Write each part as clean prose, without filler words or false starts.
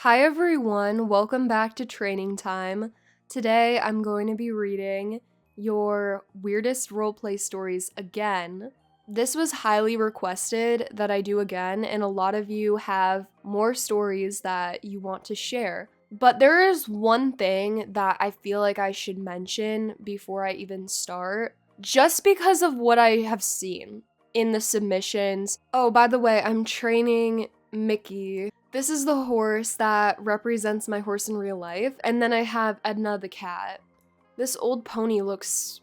Hi everyone, welcome back to Training Time. Today I'm going to be reading your weirdest roleplay stories again. This was highly requested that I do again, and a lot of you have more stories that you want to share. But there is one thing that I feel like I should mention before I even start, just because of what I have seen in the submissions. Oh, by the way, I'm training Mickey. This is the horse that represents my horse in real life, and then I have Edna the cat. This old pony looks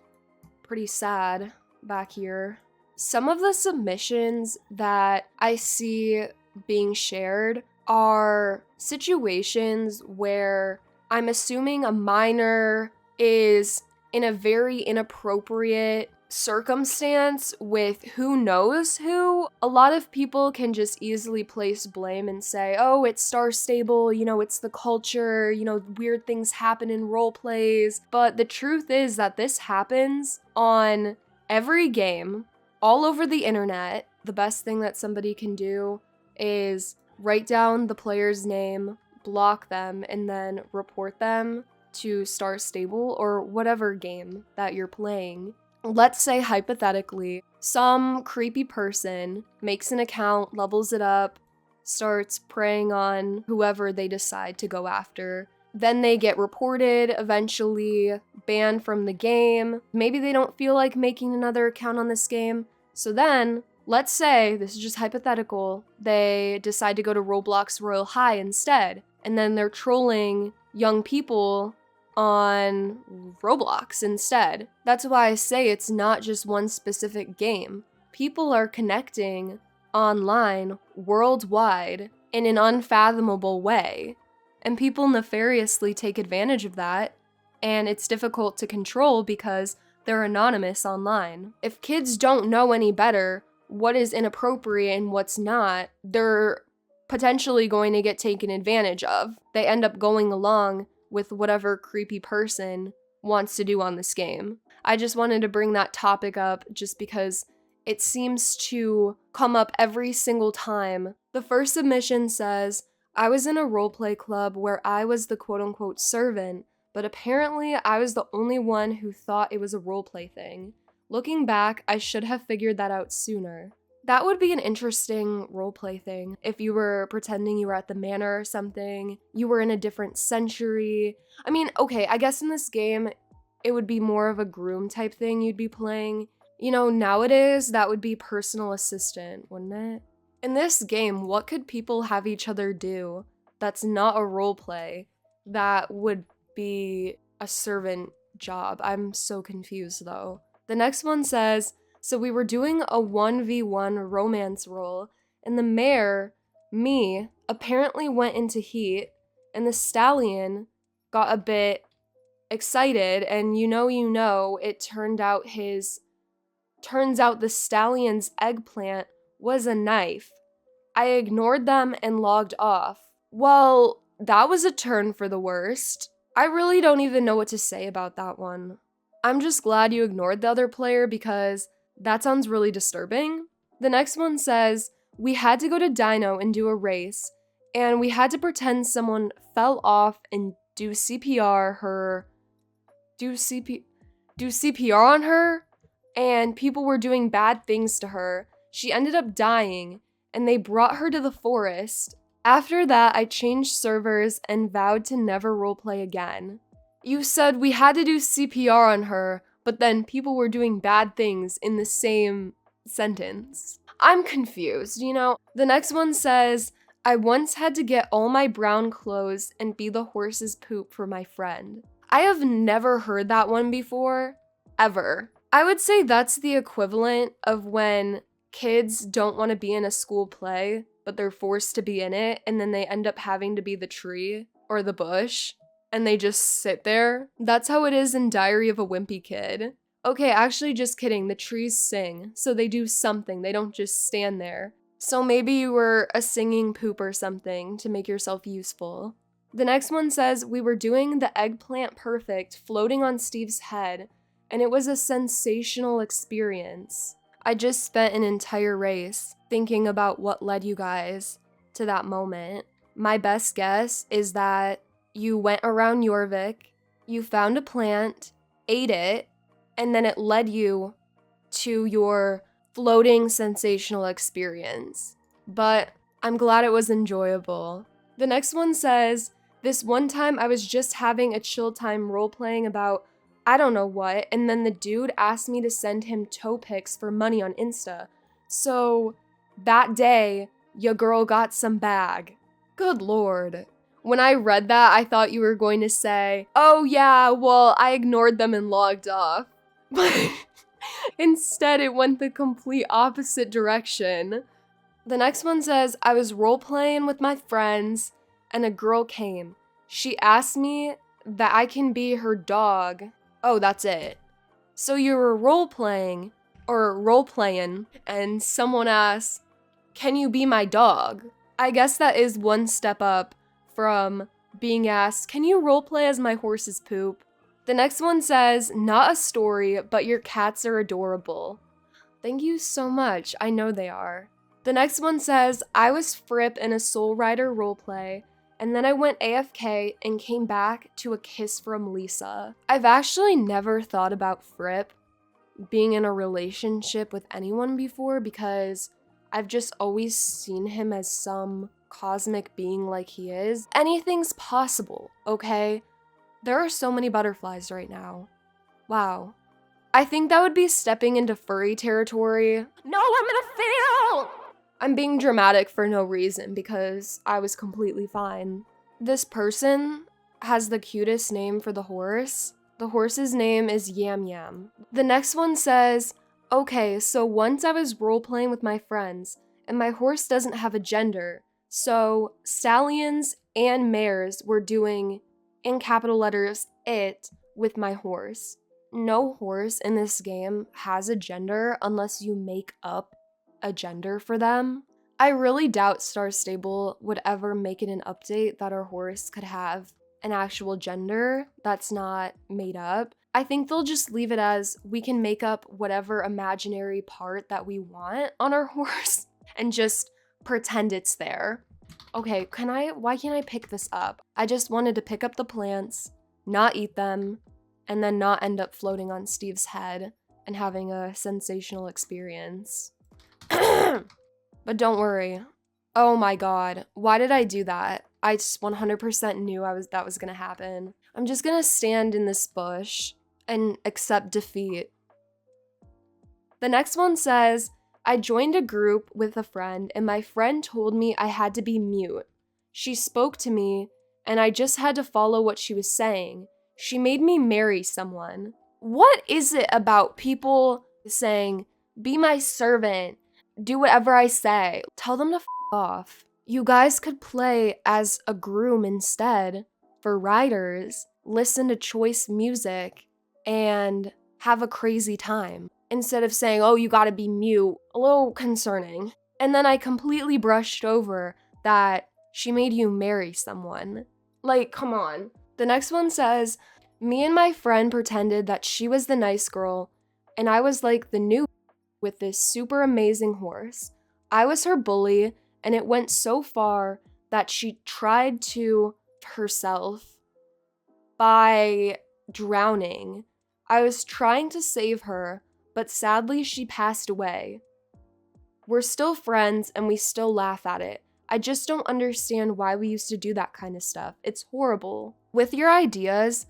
pretty sad back here. Some of the submissions that I see being shared are situations where I'm assuming a minor is in a very inappropriate circumstance with who knows who. A lot of people can just easily place blame and say, oh, it's Star Stable, it's the culture, weird things happen in role plays. But the truth is that this happens on every game, all over the internet. The best thing that somebody can do is write down the player's name, block them, and then report them to Star Stable or whatever game that you're playing. Let's say, hypothetically, some creepy person makes an account, levels it up, starts preying on whoever they decide to go after. Then they get reported, eventually banned from the game. Maybe they don't feel like making another account on this game. So then, let's say, this is just hypothetical, they decide to go to Roblox Royal High instead. And then they're trolling young people on Roblox instead. That's why I say it's not just one specific game. People are connecting online worldwide in an unfathomable way, and people nefariously take advantage of that, and it's difficult to control because they're anonymous online. If kids don't know any better what is inappropriate and what's not, they're potentially going to get taken advantage of. They end up going along with whatever creepy person wants to do on this game. I just wanted to bring that topic up just because it seems to come up every single time. The first submission says, I was in a roleplay club where I was the quote-unquote servant, but apparently I was the only one who thought it was a roleplay thing. Looking back, I should have figured that out sooner. That would be an interesting roleplay thing. If you were pretending you were at the manor or something, you were in a different century. I mean, okay, I guess in this game, it would be more of a groom type thing you'd be playing. Nowadays, that would be personal assistant, wouldn't it? In this game, what could people have each other do that's not a roleplay that would be a servant job? I'm so confused though. The next one says, so we were doing a 1v1 romance role, and the mayor, me, apparently went into heat, and the stallion got a bit excited, and it turns out the stallion's eggplant was a knife. I ignored them and logged off. Well, that was a turn for the worst. I really don't even know what to say about that one. I'm just glad you ignored the other player because that sounds really disturbing. The next one says, we had to go to Dino and do a race, and we had to pretend someone fell off and do CPR on her, and people were doing bad things to her. She ended up dying, and they brought her to the forest. After that, I changed servers and vowed to never roleplay again. You said we had to do CPR on her, but then people were doing bad things in the same sentence. I'm confused, The next one says, I once had to get all my brown clothes and be the horse's poop for my friend. I have never heard that one before, ever. I would say that's the equivalent of when kids don't want to be in a school play, but they're forced to be in it, and then they end up having to be the tree or the bush, and they just sit there. That's how it is in Diary of a Wimpy Kid. Okay, actually, just kidding. The trees sing, so they do something. They don't just stand there. So maybe you were a singing poop or something to make yourself useful. The next one says, we were doing the eggplant perfect floating on Steve's head, and it was a sensational experience. I just spent an entire race thinking about what led you guys to that moment. my best guess is that you went around Jorvik, you found a plant, ate it, and then it led you to your floating sensational experience. But I'm glad it was enjoyable. The next one says, this one time I was just having a chill time role-playing about I don't know what, and then the dude asked me to send him toe pics for money on Insta. So that day, your girl got some bag. Good lord. When I read that, I thought you were going to say, oh yeah, well, I ignored them and logged off. But instead, it went the complete opposite direction. The next one says, I was role-playing with my friends, and a girl came. She asked me that I can be her dog. Oh, that's it. So you were role-playing, and someone asked, can you be my dog? I guess that is one step up from being asked, can you roleplay as my horse's poop? The next one says, not a story, but your cats are adorable. Thank you so much, I know they are. The next one says, I was Fripp in a Soul Rider roleplay, and then I went AFK and came back to a kiss from Lisa. I've actually never thought about Fripp being in a relationship with anyone before because I've just always seen him as some cosmic being like he is. Anything's possible, okay? There are so many butterflies right now. Wow. I think that would be stepping into furry territory. No, I'm gonna fail! I'm being dramatic for no reason because I was completely fine. This person has the cutest name for the horse. The horse's name is Yam Yam. The next one says, okay, so once I was role-playing with my friends, and my horse doesn't have a gender, so stallions and mares were doing, in capital letters, it with my horse. No horse in this game has a gender unless you make up a gender for them. I really doubt Star Stable would ever make it an update that our horse could have an actual gender that's not made up. I think they'll just leave it as we can make up whatever imaginary part that we want on our horse and just pretend it's there. Okay, why can't I pick this up? I just wanted to pick up the plants, not eat them, and then not end up floating on Steve's head and having a sensational experience. But don't worry. Oh my god, why did I do that? I just 100% knew that was gonna happen. I'm just gonna stand in this bush and accept defeat. The next one says, I joined a group with a friend and my friend told me I had to be mute. She spoke to me and I just had to follow what she was saying. She made me marry someone. What is it about people saying, be my servant, do whatever I say? Tell them to f off. You guys could play as a groom instead for riders, listen to choice music, and have a crazy time. Instead of saying, oh, you gotta be mute, a little concerning. And then I completely brushed over that she made you marry someone. Like, come on. The next one says, me and my friend pretended that she was the nice girl, and I was like the new with this super amazing horse. I was her bully, and it went so far that she tried to herself by drowning. I was trying to save her, but sadly she passed away. We're still friends and we still laugh at it. I just don't understand why we used to do that kind of stuff. It's horrible. With your ideas,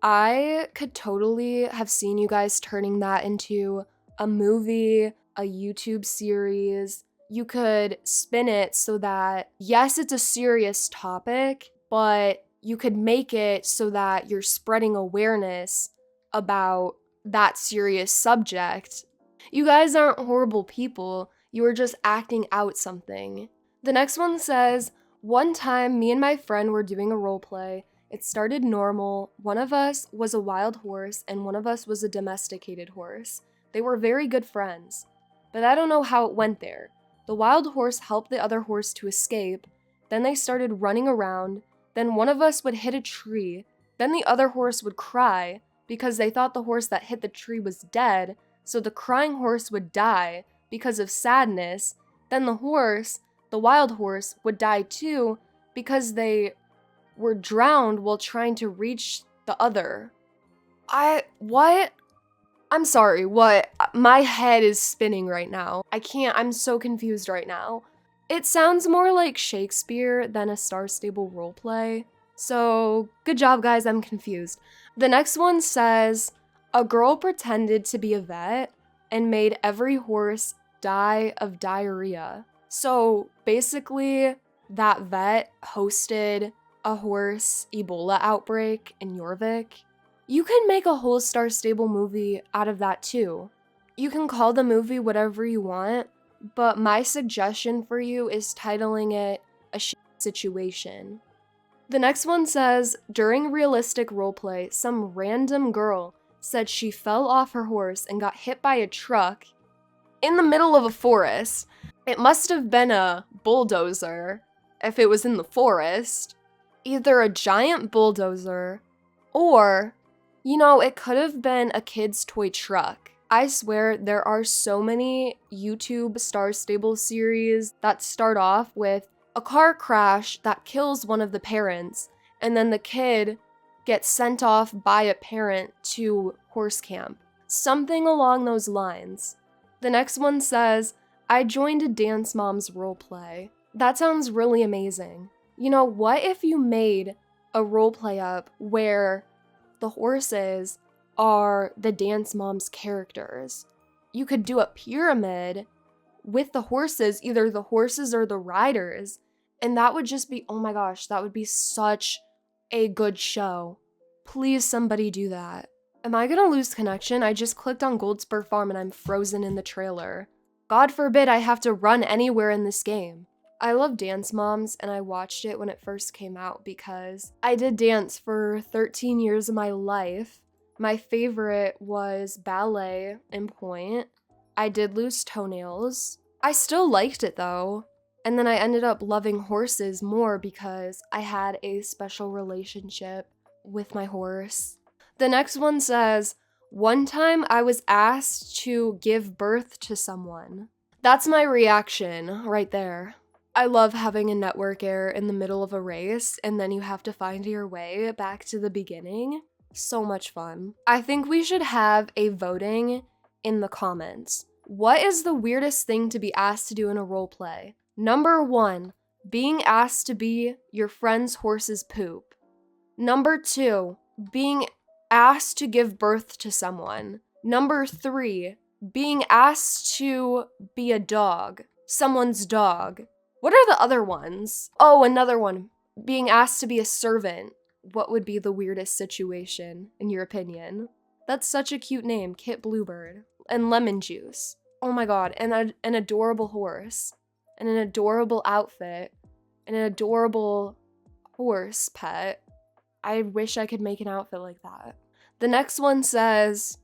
I could totally have seen you guys turning that into a movie, a YouTube series. You could spin it so that, yes, it's a serious topic, but you could make it so that you're spreading awareness about that serious subject. You guys aren't horrible people. You are just acting out something. The next one says, one time me and my friend were doing a role play. It started normal. One of us was a wild horse and one of us was a domesticated horse. They were very good friends, but I don't know how it went there. The wild horse helped the other horse to escape. Then they started running around. Then one of us would hit a tree. Then the other horse would cry because they thought the horse that hit the tree was dead, so the crying horse would die because of sadness. Then the wild horse, would die too because they were drowned while trying to reach the other. What? I'm sorry, what? My head is spinning right now. I'm so confused right now. It sounds more like Shakespeare than a Star Stable roleplay. So, good job, guys, I'm confused. The next one says, a girl pretended to be a vet and made every horse die of diarrhea. So, basically, that vet hosted a horse Ebola outbreak in Jorvik. You can make a whole Star Stable movie out of that too. You can call the movie whatever you want, but my suggestion for you is titling it A Situation. The next one says, during realistic roleplay, some random girl said she fell off her horse and got hit by a truck in the middle of a forest. It must have been a bulldozer if it was in the forest. Either a giant bulldozer or, it could have been a kid's toy truck. I swear there are so many YouTube Star Stable series that start off with a car crash that kills one of the parents, and then the kid gets sent off by a parent to horse camp. Something along those lines. The next one says, I joined a Dance Moms roleplay. That sounds really amazing. What if you made a roleplay up where the horses are the Dance Moms characters? You could do a pyramid with the horses, either the horses or the riders, and that would just be, oh my gosh, that would be such a good show. Please, somebody do that. Am I gonna lose connection? I just clicked on Goldspur Farm and I'm frozen in the trailer. God forbid I have to run anywhere in this game. I love Dance Moms, and I watched it when it first came out because I did dance for 13 years of my life. My favorite was ballet in Point. I did lose toenails. I still liked it though. And then I ended up loving horses more because I had a special relationship with my horse. The next one says, one time I was asked to give birth to someone. That's my reaction right there. I love having a network error in the middle of a race and then you have to find your way back to the beginning. So much fun. I think we should have a voting in the comments. What is the weirdest thing to be asked to do in a roleplay? Number 1, being asked to be your friend's horse's poop. Number 2, being asked to give birth to someone. Number 3, being asked to be a dog. Someone's dog. What are the other ones? Oh, another one. Being asked to be a servant. What would be the weirdest situation, in your opinion? That's such a cute name, Kit Bluebird. And lemon juice. Oh my god, and an adorable horse. And an adorable outfit. And an adorable horse pet. I wish I could make an outfit like that. The next one says,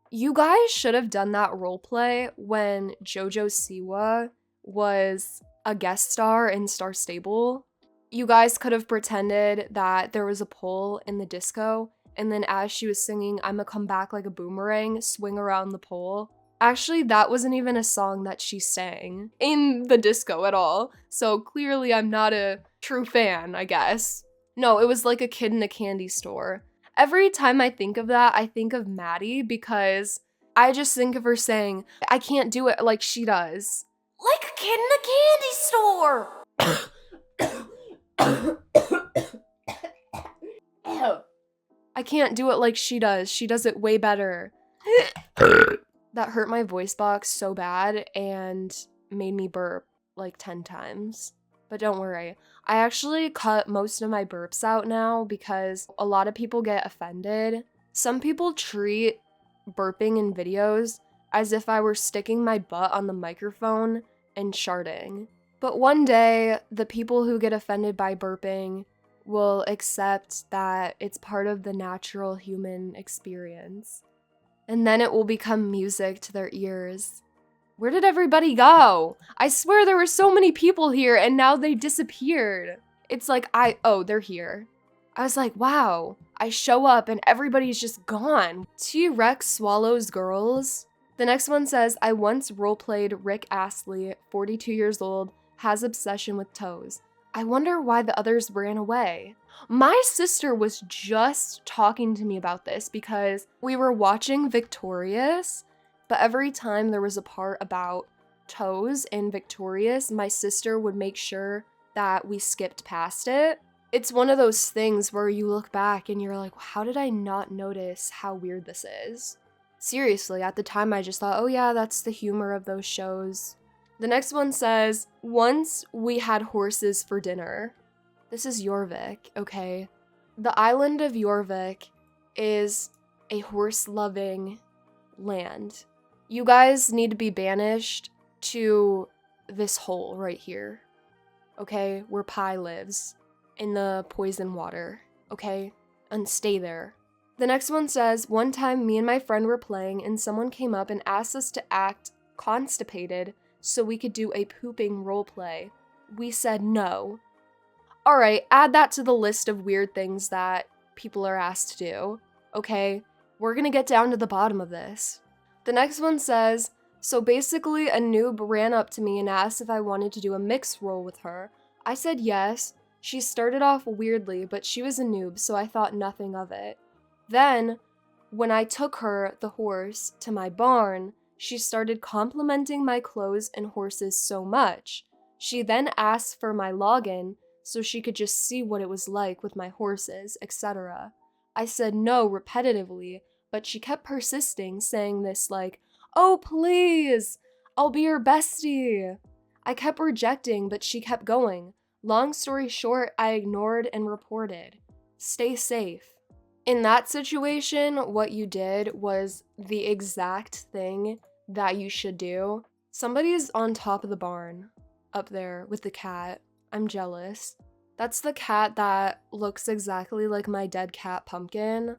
you guys should have done that roleplay when JoJo Siwa was a guest star in Star Stable. You guys could have pretended that there was a pole in the disco, and then as she was singing, I'ma come back like a boomerang, swing around the pole. Actually, that wasn't even a song that she sang in the disco at all, so clearly I'm not a true fan, I guess. No, it was like a kid in a candy store. Every time I think of that, I think of Maddie because I just think of her saying, I can't do it like she does. Like a kid in a candy store! I can't do it like she does. She does it way better. That hurt my voice box so bad and made me burp like 10 times. But don't worry. I actually cut most of my burps out now because a lot of people get offended. Some people treat burping in videos as if I were sticking my butt on the microphone and sharting. But one day, the people who get offended by burping will accept that it's part of the natural human experience. And then it will become music to their ears. Where did everybody go? I swear there were so many people here and now they disappeared. It's like, they're here. I was like, wow. I show up and everybody's just gone. T-Rex swallows girls. The next one says, I once roleplayed Rick Astley, 42 years old, has obsession with toes. I wonder why the others ran away. My sister was just talking to me about this because we were watching Victorious, but every time there was a part about toes in Victorious, my sister would make sure that we skipped past it. It's one of those things where you look back and you're like, how did I not notice how weird this is? Seriously, at the time I just thought, oh yeah, that's the humor of those shows. The next one says, once we had horses for dinner. This is Jorvik, okay? The island of Jorvik is a horse-loving land. You guys need to be banished to this hole right here, okay? Where Pi lives, in the poison water, okay? And stay there. The next one says, one time me and my friend were playing and someone came up and asked us to act constipated so we could do a pooping roleplay. We said no. Alright, add that to the list of weird things that people are asked to do. Okay, we're gonna get down to the bottom of this. The next one says, so basically a noob ran up to me and asked if I wanted to do a mixed role with her. I said yes. She started off weirdly, but she was a noob, so I thought nothing of it. Then, when I took her, the horse, to my barn, she started complimenting my clothes and horses so much. She then asked for my login so she could just see what it was like with my horses, etc. I said no repetitively, but she kept persisting, saying this like, oh please, I'll be your bestie. I kept rejecting, but she kept going. Long story short, I ignored and reported. Stay safe. In that situation, what you did was the exact thing that you should do. Somebody's on top of the barn, up there with the cat. I'm jealous. That's the cat that looks exactly like my dead cat, Pumpkin.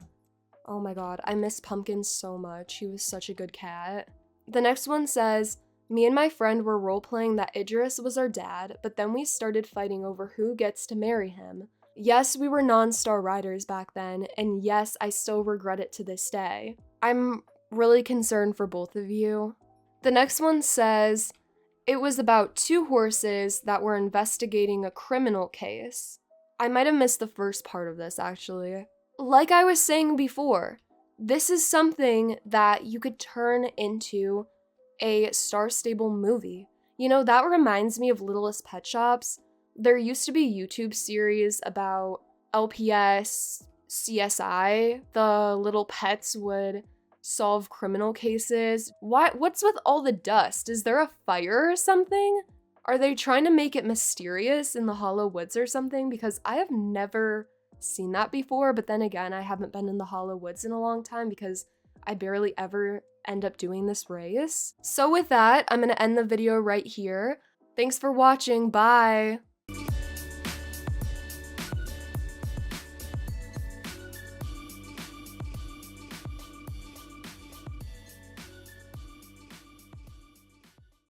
Oh my god, I miss Pumpkin so much. He was such a good cat. The next one says, me and my friend were role-playing that Idris was our dad, but then we started fighting over who gets to marry him. Yes, we were non-star riders back then, and yes, I still regret it to this day. I'm really concerned for both of you. The next one says, it was about two horses that were investigating a criminal case. I might have missed the first part of this, actually. Like I was saying before, this is something that you could turn into a star-stable movie. You know, that reminds me of Littlest Pet Shops. There used to be a YouTube series about LPS, CSI. The little pets would solve criminal cases. What's with all the dust? Is there a fire or something? Are they trying to make it mysterious in the Hollow Woods or something? Because I have never seen that before, but then again, I haven't been in the Hollow Woods in a long time because I barely ever end up doing this race. So with that, I'm gonna end the video right here. Thanks for watching, bye!